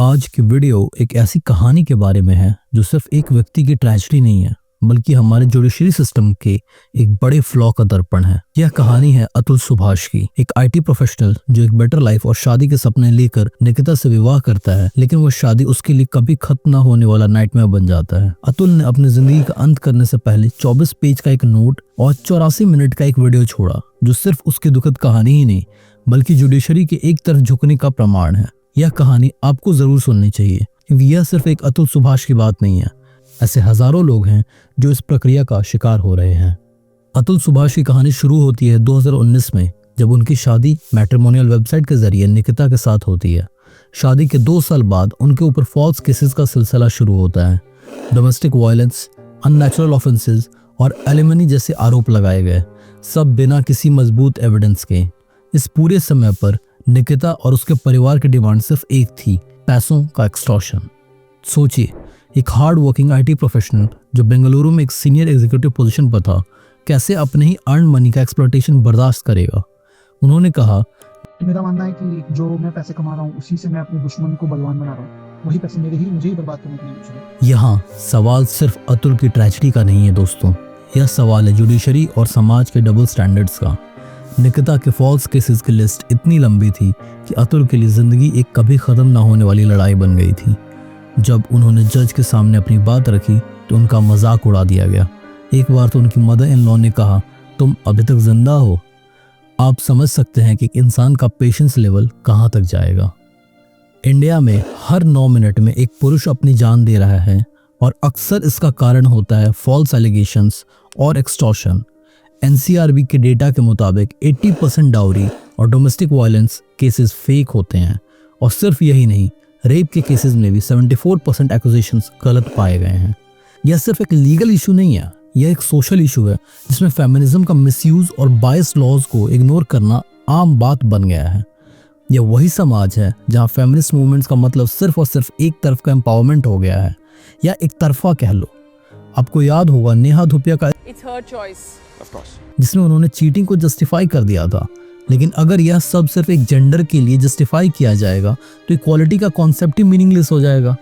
आज की वीडियो एक ऐसी कहानी के बारे में है जो सिर्फ एक व्यक्ति की ट्रेजेडी नहीं है, बल्कि हमारे जुडिशरी सिस्टम के एक बड़े फ्लॉ का दर्पण है। यह कहानी है अतुल सुभाष की, एक आईटी प्रोफेशनल जो एक बेटर लाइफ और शादी के सपने लेकर निकिता से विवाह करता है, लेकिन वो शादी उसके लिए कभी खत्म न होने वाला नाइटमेयर बन जाता है। अतुल ने अपनी जिंदगी का अंत करने से पहले 24 पेज का एक नोट और 84 मिनट का एक वीडियो छोड़ा, जो सिर्फ उसकी दुखद कहानी ही नहीं बल्कि जुडिशरी के एक तरफ झुकने का प्रमाण है। यह कहानी आपको जरूर सुननी चाहिए, क्योंकि यह सिर्फ एक अतुल सुभाष की बात नहीं है। ऐसे हजारों लोग हैं जो इस प्रक्रिया का शिकार हो रहे हैं। अतुल सुभाष की कहानी शुरू होती है 2019 में, जब उनकी शादी मैट्रिमोनियल वेबसाइट के जरिए निकिता के साथ होती है। शादी के 2 साल बाद उनके ऊपर फॉल्स केसेस का सिलसिला शुरू होता है। डोमेस्टिक वायलेंस, अननेचुरल ऑफेंसेस और एलिमनी जैसे आरोप लगाए गए, सब बिना किसी मजबूत एविडेंस के। इस पूरे समय पर निकिता और उसके परिवार की डिमांड सिर्फ एक थी, पैसों का एक्सटॉर्शन। सोचिए, एक हार्ड वर्किंग आईटी प्रोफेशनल जो बेंगलुरु में एक सीनियर एग्जीक्यूटिव पोजीशन पर था, कैसे अपने ही अर्न मनी का एक्सप्लॉयटेशन बर्दाश्त करेगा। उन्होंने कहा, मेरा मानना है कि जो मैं पैसे कमा रहा हूँ उसी से मैं अपने दुश्मन को बलवान बना रहा हूँ। वही पैसे मुझे ही बर्बाद करने के लिए यूज है। यहाँ सवाल सिर्फ अतुल की ट्रेजेडी का नहीं है दोस्तों, यह सवाल है जुडिशरी और समाज के डबल स्टैंडर्ड्स का। निकिता के फॉल्स केसेस की लिस्ट इतनी लंबी थी कि अतुल के लिए जिंदगी एक कभी खत्म ना होने वाली लड़ाई बन गई थी। जब उन्होंने जज के सामने अपनी बात रखी तो उनका मजाक उड़ा दिया गया। एक बार तो उनकी मदर इन लॉ ने कहा, तुम अभी तक जिंदा हो। आप समझ सकते हैं कि इंसान का पेशेंस लेवल कहां तक जाएगा। इंडिया में हर 9 मिनट में एक पुरुष अपनी जान दे रहा है, और अक्सर इसका कारण होता है फॉल्स एलिगेशंस और एक्सटॉर्शन। एनसीआरबी के डेटा के मुताबिक 80% डाउरी और डोमेस्टिक वायलेंस केसेस फेक होते हैं। और सिर्फ यही नहीं, रेप के केसेस में भी 74% एक्यूजेशंस गलत पाए गए हैं। यह सिर्फ एक लीगल इशू नहीं है, यह एक सोशल इशू है जिसमें फेमिनिज्म का मिसयूज और बायस लॉज को इग्नोर करना आम बात बन गया है। यह वही समाज है जहां फेमिनिस्ट मूवमेंट्स का मतलब सिर्फ और सिर्फ एक तरफ का एम्पावरमेंट हो गया है, या एक तरफा कह लो। आपको याद होगा नेहा धूपिया का It's her choice. Of course. जिसमें उन्होंने चीटिंग को जस्टिफाई कर दिया था। लेकिन अगर यह सब सिर्फ एक जेंडर के लिए जस्टिफाई किया जाएगा तो इक्वालिटी का कॉन्सेप्ट ही मीनिंगलेस हो जाएगा।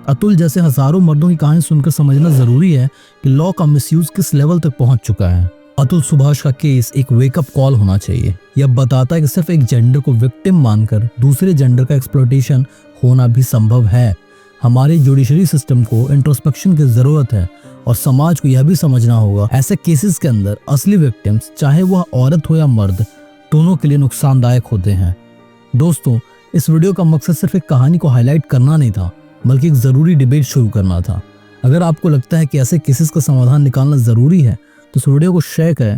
अतुल जैसे हजारों मर्दों की कहानी सुनकर समझना जरूरी है कि लॉ का मिसयूज किस लेवल तक पहुंच चुका है। अतुल सुभाष का केस एक वेकअप कॉल होना चाहिए। यह बताता है कि सिर्फ एक जेंडर को विक्टिम मानकर दूसरे जेंडर का एक्सप्लॉयटेशन होना भी संभव है। हमारे जुडिशरी सिस्टम को इंट्रोस्पेक्शन की जरूरत है, और समाज को यह भी समझना होगा ऐसे केसेस के अंदर असली विक्टिम्स, चाहे वह औरत हो या मर्द, दोनों के लिए नुकसानदायक होते हैं। दोस्तों, इस वीडियो का मकसद सिर्फ एक कहानी को हाईलाइट करना नहीं था, बल्कि एक जरूरी डिबेट शुरू करना था। अगर आपको लगता है कि ऐसे केसेस का समाधान निकालना जरूरी है तो इस वीडियो को शेयर करें